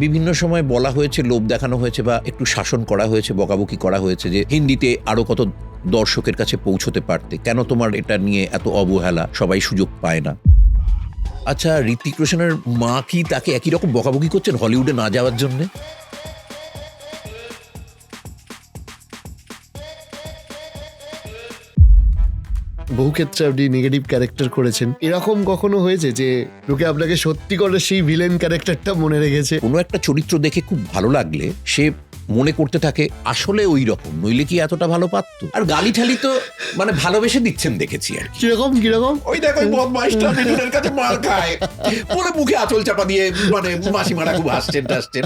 বিভিন্ন সময় বলা হয়েছে, লোভ দেখানো হয়েছে বা একটু শাসন করা হয়েছে, বকাবকি করা হয়েছে যে হিন্দিতে আরো কত দর্শকের কাছে পৌঁছতে পারতে, কেন তোমার এটা নিয়ে এত অবহেলা, সবাই সুযোগ পায় না। আচ্ছা, ঋত্বিক রোশনের মা কি তাকে একই রকম বকাবকি করছেন হলিউডে না যাওয়ার জন্য? বহু ক্ষেত্রে আপনি নেগেটিভ ক্যারেক্টার করেছেন, এরকম কখনো হয়েছে যে লোকে আপনাকে সত্যি করে সেই ভিলেন ক্যারেক্টারটা মনে রেখেছে? কোনো একটা চরিত্র দেখে খুব ভালো লাগলে সে মনে করতে থাকে আসলে ওই রকম, নইলে কি এতটা ভালো পারতো। আর গালি ঠালি তো মানে ভালোবেসে দিচ্ছেন দেখেছি আর কি। কিরকম কিরকম? ওই দেখো বদমাইশটা মিঠুনের কাছে মার খায়, পরে মুখে আঁচল চাপা দিয়ে মানে মাসিমারা খুব হাসছেন টাসছেন।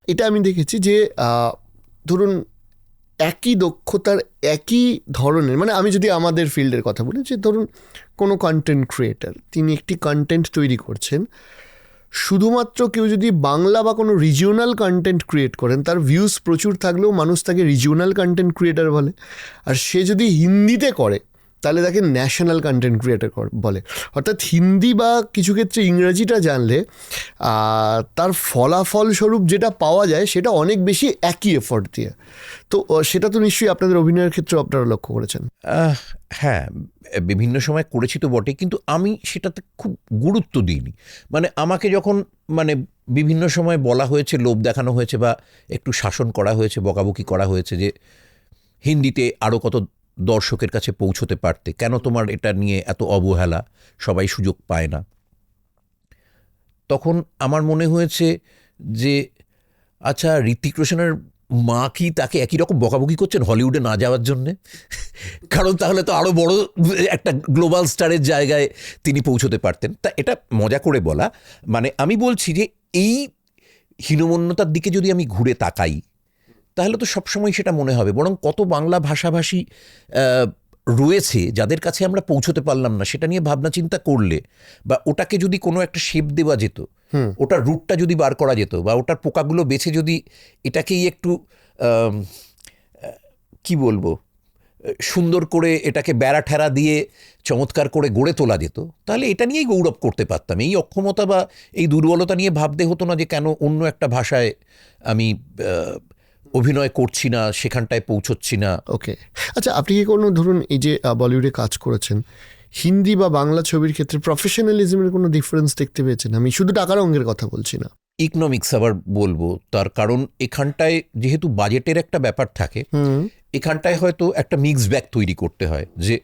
এটা আমি দেখেছি যে ধরুন একই দক্ষতার একই ধরনের, মানে আমি যদি আমাদের ফিল্ডের কথা বলি, যে ধরুন কোনো কন্টেন্ট ক্রিয়েটার, তিনি একটি কন্টেন্ট তৈরি করছেন, শুধুমাত্র কেউ যদি বাংলা বা কোনো রিজিওনাল কন্টেন্ট ক্রিয়েট করেন, তার ভিউজ প্রচুর থাকলেও মানুষ তাকে রিজিওনাল কন্টেন্ট ক্রিয়েটার বলে। আর সে যদি হিন্দিতে করে তাহলে তাকে ন্যাশনাল কন্টেন্ট ক্রিয়েটার বলে। অর্থাৎ হিন্দি বা কিছু ক্ষেত্রে ইংরাজিটা জানলে তার ফলাফলস্বরূপ যেটা পাওয়া যায় সেটা অনেক বেশি একই এফর্ট দিয়ে। তো সেটা তো নিশ্চয়ই আপনাদের অভিনয়ের ক্ষেত্রে আপনারা লক্ষ্য করেছেন। হ্যাঁ, বিভিন্ন সময় করেছি তো বটে, কিন্তু আমি সেটাতে খুব গুরুত্ব দিইনি। মানে আমাকে যখন মানে বিভিন্ন সময় বলা হয়েছে, লোভ দেখানো হয়েছে বা একটু শাসন করা হয়েছে, বকাবকি করা হয়েছে যে হিন্দিতে আরও কত দর্শকের কাছে পৌঁছতে পারতে, কেন তোমার এটা নিয়ে এত অবহেলা, সবাই সুযোগ পায় না, তখন আমার মনে হয়েছে যে আচ্ছা, ঋত্বিক রোশনের মা কি তাকে একই রকম বকাবকি করছেন হলিউডে না যাওয়ার জন্যে? কারণ তাহলে তো আরও বড় একটা গ্লোবাল স্টারের জায়গায় তিনি পৌঁছতে পারতেন। তা এটা মজা করে বলা, মানে আমি বলছি যে এই হীনমন্যতার দিকে যদি আমি ঘুরে তাকাই তাহলে তো সবসময় সেটা মনে হবে, বরং কত বাংলা ভাষাভাষী রয়েছে যাদের কাছে আমরা পৌঁছতে পারলাম না, সেটা নিয়ে ভাবনা চিন্তা করলে বা ওটাকে যদি কোনো একটা শেপ দেওয়া যেত, ওটার রুটটা যদি বার করা যেত, বা ওটার পোকাগুলো বেছে যদি এটাকেই একটু কি বলবো, সুন্দর করে এটাকে বেড়া ঠেরা দিয়ে চমৎকার করে গড়ে তোলা যেত, তাহলে এটা নিয়েই গৌরব করতে পারতাম। এই অক্ষমতা বা এই দুর্বলতা নিয়ে ভাবতে হতো না যে কেন অন্য একটা ভাষায় আমি অভিনয় করছি না, সেখানটায় পৌঁছচ্ছি না। ওকে, আচ্ছা, আপনি কি কোনো ধরুন এই যে বলিউডে কাজ করেছেন, হিন্দি বা বাংলা ছবির ক্ষেত্রে প্রফেশনালিজমের কোনো ডিফারেন্স দেখতে পেয়েছেন? আমি শুধু টাকার অঙ্কের কথা বলছি না। ইকোনমিক্স আবার বলবো, তার কারণ এখানটায় যেহেতু বাজেটের একটা ব্যাপার থাকে, এখানটায় হয়তো একটা মিক্স ব্যাগ তৈরি করতে হয়। যে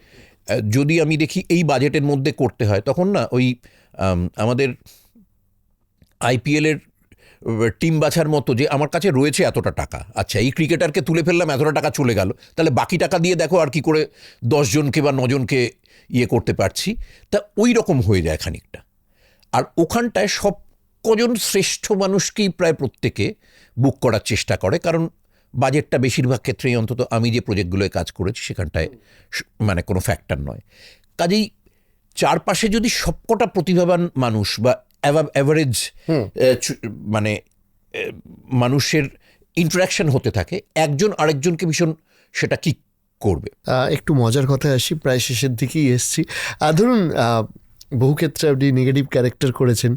যদি আমি দেখি এই বাজেটের মধ্যে করতে হয়, তখন না ওই আমাদের আইপিএলের টিম বাছার মতো, যে আমার কাছে রয়েছে এতটা টাকা, আচ্ছা এই ক্রিকেটারকে তুলে ফেললাম, এতটা টাকা চলে গেল, তাহলে বাকি টাকা দিয়ে দেখো আর কি করে 10 জনকে বা 9 জনকে ইয়ে করতে পারছি। তা ওই রকম হয়ে যায় খানিকটা। আর ওখানটায় সব কজন শ্রেষ্ঠ মানুষকেই প্রায় প্রত্যেকে বুক করার চেষ্টা করে, কারণ বাজেটটা বেশিরভাগ ক্ষেত্রেই, অন্তত আমি যে প্রজেক্টগুলোয় কাজ করেছি সেখানটায় মানে কোনো ফ্যাক্টর নয়। কাজেই চারপাশে যদি সবকটা প্রতিভাবান মানুষ বা অ্যাভারেজ মানে মানুষের ইন্টারাকশন হতে থাকে, একজন আরেকজনকে ভীষণ সেটা কি করবে। একটু মজার কথায় আসি, প্রায় শেষের দিকেই এসছি। ধরুন বহু ক্ষেত্রে আপনি নেগেটিভ ক্যারেক্টার করেছেন,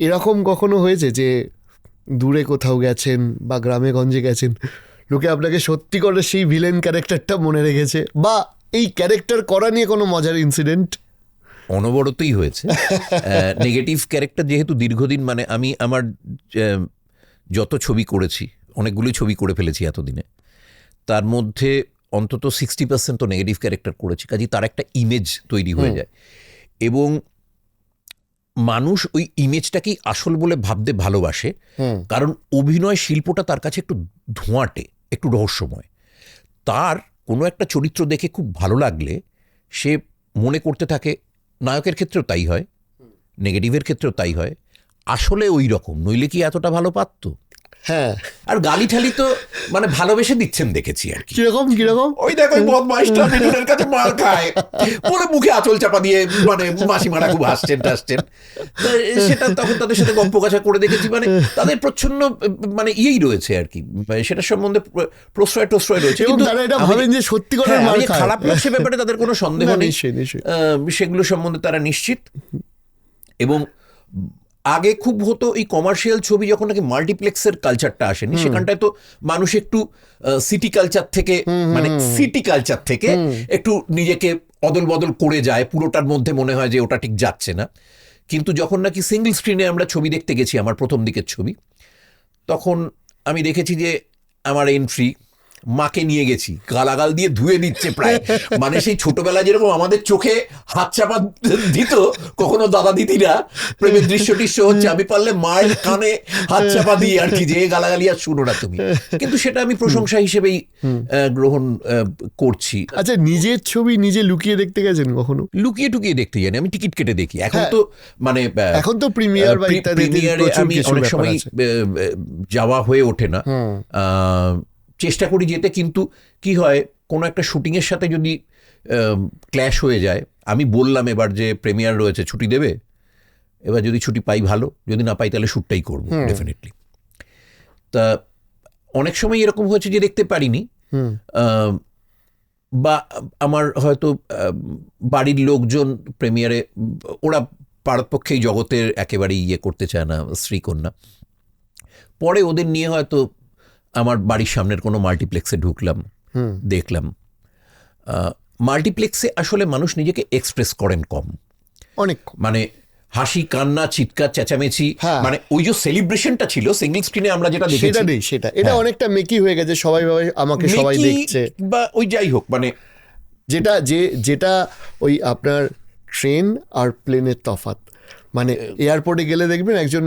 এরকম কখনো হয়েছে যে দূরে কোথাও গেছেন বা গ্রামে গঞ্জে গেছেন, লোকে আপনাকে সত্যি করে সেই ভিলেন ক্যারেক্টারটা মনে রেখেছে, বা এই ক্যারেক্টার করা নিয়ে কোনো মজার ইনসিডেন্ট? অনবরতই হয়েছে। নেগেটিভ ক্যারেক্টার যেহেতু দীর্ঘদিন, মানে আমি আমার যত ছবি করেছি, অনেকগুলোই ছবি করে ফেলেছি এতদিনে, তার মধ্যে অন্তত 60% তো নেগেটিভ ক্যারেক্টার করেছি। কাজেই তার একটা ইমেজ তৈরি হয়ে যায় এবং মানুষ ওই ইমেজটাকেই আসল বলে ভাবতে ভালোবাসে, কারণ অভিনয় শিল্পটা তার কাছে একটু ধোঁয়াটে, একটু রহস্যময়। তার কোনো একটা চরিত্র দেখে খুব ভালো লাগলে সে মনে করতে থাকে, নায়কের ক্ষেত্রেও তাই হয়, নেগেটিভের ক্ষেত্রেও তাই হয়, আসলে ওই রকম, নইলে কি এতটা ভালো পারতো। হ্যাঁ, আর গালি ঠালি তো মানে ভালোবেসে দিচ্ছেন দেখেছি আর কি। কিরকম ওই দেখো ওই বদমাইশটা মিঠুনের কাছে মার খায় বলে মুখে আঁচল চাপা দিয়ে মানে মাসিমারা খুব হাসছেন টাসছেন। তো সেটা তখন তাদের সাথে গল্প কাছা করে দেখেছি, মানে তাদের প্রচ্ছন্ন মানে ইয়েই রয়েছে আর কি, সেটার সম্বন্ধে প্রশ্রয় টশ্রয় রয়েছে। এবং কিন্তু তারা এটা আমি- ভাবেন যে সত্যি করে হ্যাঁ, মার আমি যে খায়। খারাপ লোক সে ব্যাপারে তাদের কোনো সন্দেহ না, নেই, নিশ্চয়ই, নিশ্চয়ই। সেগুলো সম্বন্ধে তারা নিশ্চিত। এবং আগে খুব হতো এই কমার্শিয়াল ছবি যখন নাকি মাল্টিপ্লেক্সের কালচারটা আসেনি, সেখানটায় তো মানুষ একটু সিটি কালচার থেকে মানে সিটি কালচার থেকে একটু নিজেকে অদল বদল করে যায়, পুরোটার মধ্যে মনে হয় যে ওটা ঠিক যাচ্ছে না। কিন্তু যখন নাকি সিঙ্গল স্ক্রিনে আমরা ছবি দেখতে গেছি, আমার প্রথম দিকের ছবি, তখন আমি দেখেছি যে আমার এন্ট্রি, মাকে নিয়ে গেছি, গালাগাল দিয়ে ধুয়ে দিচ্ছে প্রায়, মানে সেই ছোটবেলায় যেরকম আমাদের চোখে হাত চাপা দিত কখনো দাদা দিদিরা, প্রেমের দৃশ্য টিশ্য হচ্ছে, আমি পারলে মায়ের কানে হাত চাপা দিয়ে আর কি, যে গালাগালি আর শুনো না তুমি। কিন্তু সেটা আমি প্রশংসা হিসেবেই গ্রহণ করছি। আচ্ছা, নিজের ছবি নিজে লুকিয়ে দেখতে গেছেন কখনো? লুকিয়ে টুকিয়ে দেখতে জানি, আমি টিকিট কেটে দেখি। এখন তো মানে এখন তো প্রিমিয়ার বা ইত্যাদিতে প্রিমিয়ারে প্রচুর আমি কিছু অনেক ব্যাপার সময় আছে। যাওয়া হয়ে ওঠে না, চেষ্টা করি যেতে। কিন্তু কি হয়, কোনো একটা শুটিংয়ের সাথে যদি ক্ল্যাশ হয়ে যায়, আমি বললাম এবার যে প্রিমিয়ার রয়েছে, ছুটি দেবে? এবার যদি ছুটি পাই ভালো, যদি না পাই তাহলে শ্যুটটাই করবো ডেফিনেটলি। তা অনেক সময় এরকম হয়েছে যে দেখতে পারিনি, বা আমার হয়তো বাড়ির লোকজন প্রিমিয়ারে, ওরা পারতপক্ষেই জগতের একেবারেই ইয়ে করতে চায় না, স্ত্রীকন্যা, পরে ওদের নিয়ে হয়তো আমার বাড়ির সামনের কোনো মাল্টিপ্লেক্সে ঢুকলাম, দেখলাম। মাল্টিপ্লেক্সে আসলে মানুষ নিজেকে এক্সপ্রেস করেন কম, অনেক মানে হাসি কান্না চিৎকার চেঁচামেচি, হ্যাঁ। মানে ওই যে সেলিব্রেশনটা ছিল সিঙ্গল স্ক্রিনে আমরা যেটা সেটা দেখেছি, নেই, সেটা এটা অনেকটা মেকি হয়ে গেছে, সবাই ভাবে আমাকে সবাই মেকি দেখছে। বা ওই যাই হোক, মানে যেটা ওই আপনার ট্রেন আর প্লেনের তফাৎ, মানে এয়ারপোর্টে গেলে দেখবেন একজন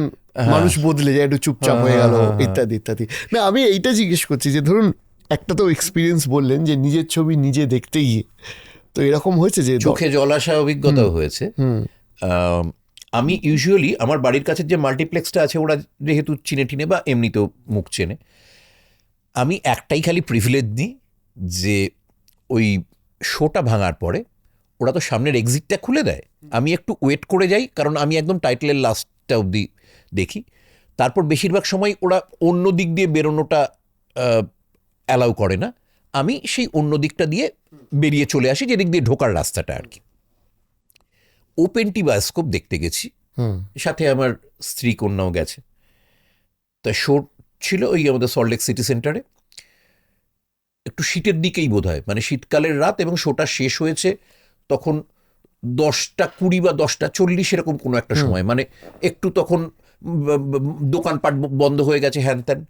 মানুষ বদলে যায়, একটু চুপচাপ হয়ে গেল, ইত্যাদি ইত্যাদি। না, আমি এইটা জিজ্ঞেস করছি যে ধরুন একটা তো এক্সপিরিয়েন্স বললেন যে নিজের ছবি নিজে দেখতে গিয়ে, তো এরকম হয়েছে যে চোখে জল আসা অভিজ্ঞতাও হয়েছে। আমি ইউজুয়ালি আমার বাড়ির কাছে যে মাল্টিপ্লেক্সটা আছে, ওরা যেহেতু চিনে টিনে বা এমনিতেও মুখ চেনে, আমি একটাই খালি প্রিভিলেজ দিই যে ওই শোটা ভাঙার পরে ওরা তো সামনের এক্সিটটা খুলে দেয়, আমি একটু ওয়েট করে যাই, কারণ আমি একদম টাইটেলের লাস্টটা অবধি দেখি। তারপর বেশিরভাগ সময় ওরা অন্য দিক দিয়ে বেরোনোটা অ্যালাউ করে না, আমি সেই অন্য দিকটা দিয়ে বেরিয়ে চলে আসি, যেদিক দিয়ে ঢোকার রাস্তাটা আর কি। ওপেনটি বায়োস্কোপ দেখতে গেছি, সাথে আমার স্ত্রী কন্যাও গেছে। তা শো ছিল ওই আমাদের সল্টলেক সিটি সেন্টারে, একটু শীতের দিকেই বোধ হয়, মানে শীতকালের রাত, এবং শোটা শেষ হয়েছে তখন 10:20 বা 10:40 এরকম কোনো একটা সময়, মানে একটু তখন দোকানপাট বন্ধ হয়ে গেছে, হ্যান ত্যান।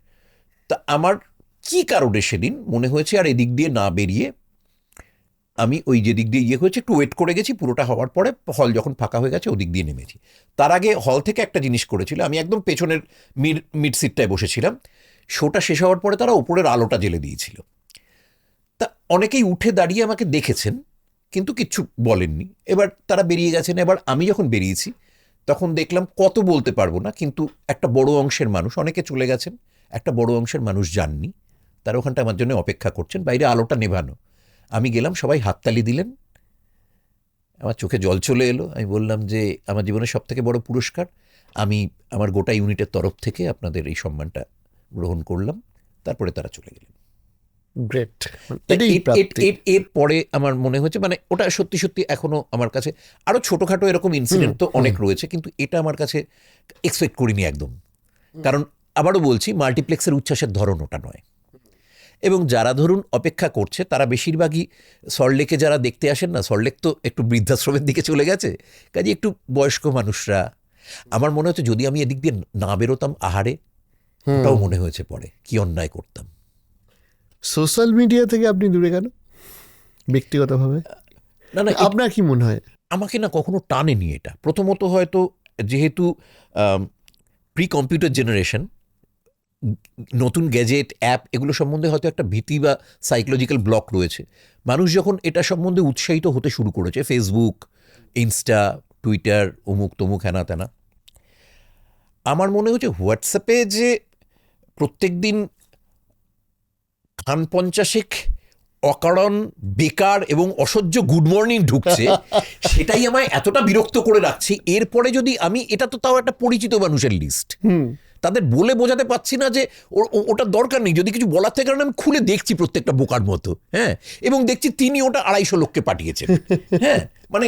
তা আমার কি কারণে সেদিন মনে হয়েছে আর এদিক দিয়ে না বেরিয়ে আমি ওই যে দিক দিয়ে ইয়ে হয়েছে একটু ওয়েট করে গেছি, পুরোটা হওয়ার পরে হল যখন ফাঁকা হয়ে গেছে ওদিক দিয়ে নেমেছি। তার আগে হল থেকে একটা জিনিস করেছিল, আমি একদম পেছনের মিড সিটটায় বসেছিলাম, শোটা শেষ হওয়ার পরে তারা উপরের আলোটা জ্বেলে দিয়েছিল। তা অনেকেই উঠে দাঁড়িয়ে আমাকে দেখেছেন কিন্তু কিচ্ছু বলেননি। এবার তারা বেরিয়ে গেছেন। এবার আমি যখন বেরিয়েছি তখন দেখলাম, কত বলতে পারবো না, কিন্তু একটা বড় অংশের মানুষ, অনেকে চলে গেছেন, একটা বড় অংশের মানুষ যাননি, তারা ওখানটা আমার জন্য অপেক্ষা করছেন, বাইরে আলোটা নেভানো। আমি গেলাম, সবাই হাততালি দিলেন, আমার চোখে জল চলে এলো। আমি বললাম যে আমার জীবনের সব থেকে বড় পুরস্কার, আমি আমার গোটা ইউনিটের তরফ থেকে আপনাদের এই সম্মানটা গ্রহণ করলাম। তারপরে তারা চলে গেলেন। গ্রেট। এর পরে আমার মনে হয়েছে, মানে ওটা সত্যি সত্যি এখনো আমার কাছে, আরো ছোটখাটো এরকম ইনসিডেন্ট তো অনেক রয়েছে, কিন্তু এটা আমার কাছে এক্সপেক্ট করিনি একদম। কারণ আবারও বলছি, মাল্টিপ্লেক্সের উচ্ছ্বাসের ধরন ওটা নয়। এবং যারা ধরুন অপেক্ষা করছে তারা বেশিরভাগই সল্টলেকে যারা দেখতে আসেন না, সল্টলেক তো একটু বৃদ্ধাশ্রমের দিকে চলে গেছে, কাজে একটু বয়স্ক মানুষরা। আমার মনে হচ্ছে যদি আমি এদিক দিয়ে না বেরোতাম আহারে, ওটাও মনে হয়েছে পরে কি অন্যায় করতাম। সোশ্যাল মিডিয়া থেকে আপনি দূরে কেন ব্যক্তিগতভাবে? না না, আপনার কি মনে হয়? আমাকে না কখনো টানেনি এটা। প্রথমত হয়তো যেহেতু প্রি কম্পিউটার জেনারেশন, নতুন গ্যাজেট অ্যাপ এগুলো সম্বন্ধে হয়তো একটা ভীতি বা সাইকোলজিক্যাল ব্লক রয়েছে। মানুষ যখন এটা সম্বন্ধে উৎসাহিত হতে শুরু করেছে, ফেসবুক, ইনস্টা, টুইটার, অমুক তমুক, হ্যানা ত্যানা, আমার মনে হচ্ছে হোয়াটসঅ্যাপে যে প্রত্যেক দিন খান পঞ্চাশেক অকারণ বেকার এবং অসহ্য গুড মর্নিং ঢুকছে, সেটাই আমায় এতটা বিরক্ত করে রাখছি। এরপরে যদি আমি, এটা তো তাও একটা পরিচিত মানুষের লিস্ট, তাদের বলে বোঝাতে পারছি না যে ওটা দরকার নেই। যদি কিছু বলার থেকে, কারণ আমি খুলে দেখছি প্রত্যেকটা বোকার মতো, হ্যাঁ, এবং দেখছি তিনি ওটা 250 লোককে পাঠিয়েছেন, হ্যাঁ, মানে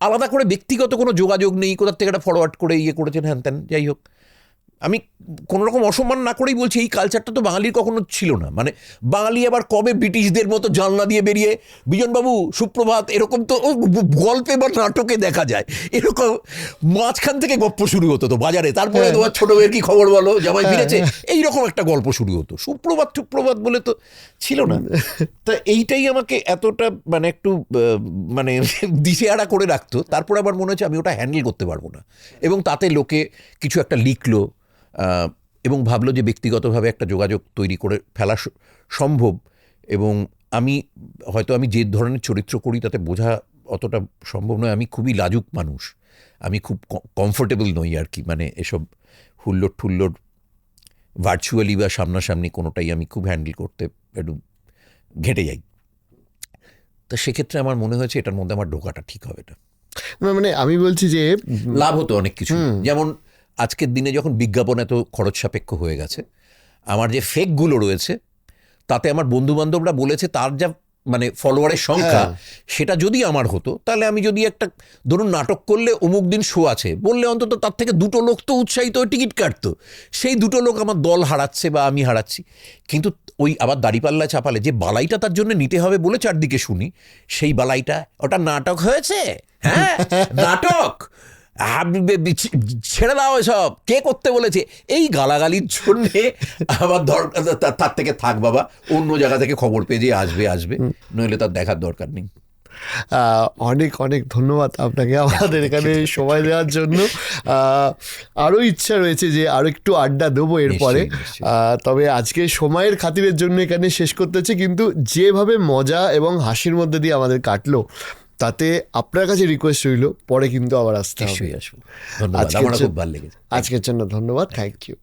আলাদা করে ব্যক্তিগত কোনো যোগাযোগ নেই, কোথার থেকে একটা ফরওয়ার্ড করে ইয়ে করেছেন, হ্যান ত্যান। যাই হোক, আমি কোনো রকম অসম্মান না করেই বলছি, এই কালচারটা তো বাঙালির কখনো ছিল না। মানে বাঙালি আবার কবে ব্রিটিশদের মতো জানলা দিয়ে বেরিয়ে বিজনবাবু সুপ্রভাত, এরকম তো গল্পে বা নাটকে দেখা যায়। এরকম মাঝখান থেকে গল্প শুরু হতো তো বাজারে, তারপরে তোমার ছোট মেয়ের কি খবর বলো, জামাই ফিরেছে, এইরকম একটা গল্প শুরু হতো। সুপ্রভাত বলে তো ছিল না। তা এইটাই আমাকে এতটা মানে একটু মানে দিশেহারা করে রাখতো। তারপরে আবার মনে হচ্ছে আমি ওটা হ্যান্ডেল করতে পারবো না, এবং তাতে লোকে কিছু একটা লিখলো এবং ভাবলো যে ব্যক্তিগতভাবে একটা যোগাযোগ তৈরি করে ফেলা সম্ভব। এবং আমি যে ধরনের চরিত্র করি তাতে বোঝা অতটা সম্ভব নয়। আমি খুবই লাজুক মানুষ, আমি খুব কমফোর্টেবল নই আর কি, মানে এসব হুল্লোড় ঠুল্লোড় ভার্চুয়ালি বা সামনাসামনি কোনোটাই আমি খুব হ্যান্ডেল করতে একটু ঘেঁটে যাই। তো সেক্ষেত্রে আমার মনে হয়েছে এটার মধ্যে আমার ঢোকাটা ঠিক হবে না। মানে আমি বলছি যে লাভ হতো অনেক কিছু, যেমন আজকের দিনে যখন বিজ্ঞাপন এত খরচ সাপেক্ষ হয়ে গেছে, আমার যে ফেকগুলো রয়েছে তাতে আমার বন্ধু বান্ধবরা বলেছে তার যা মানে ফলোয়ারের সংখ্যা, সেটা যদি আমার হতো, তাহলে আমি যদি একটা ধরুন নাটক করলে অমুক দিন শো আছে বললে, অন্তত তার থেকে 2টো লোক তো উৎসাহিত হয়ে টিকিট কাটতো। সেই 2টো লোক আমার দল হারাচ্ছে বা আমি হারাচ্ছি। কিন্তু ওই আবার দাঁড়িপাল্লায় চাপালে যে বালাইটা তার জন্য নিতে হবে বলে চারদিকে শুনি, সেই বালাইটা, ওটা নাটক হয়েছে, হ্যাঁ নাটক, ছেড়ে দাও এসব, কে করতে বলেছে, এই গালাগালির জন্যে আমার দরকার, তার থেকে থাক বাবা, অন্য জায়গা থেকে খবর পেয়ে যে আসবে, নইলে তার দেখার দরকার নেই। অনেক অনেক ধন্যবাদ আপনাকে আমাদের এখানে সময় দেওয়ার জন্য। আরও ইচ্ছা রয়েছে যে আরও একটু আড্ডা দেবো এরপরে, তবে আজকে সময়ের খাতিরের জন্য এখানে শেষ করতে হচ্ছে। কিন্তু যেভাবে মজা এবং হাসির মধ্যে দিয়ে আমাদের কাটলো, তাতে আপনার কাছে রিকোয়েস্ট রইল পরে কিন্তু আবার আসতে হবে। ধন্যবাদ, আমার খুব ভালো লেগেছে। আজকের জন্য ধন্যবাদ, থ্যাংক ইউ।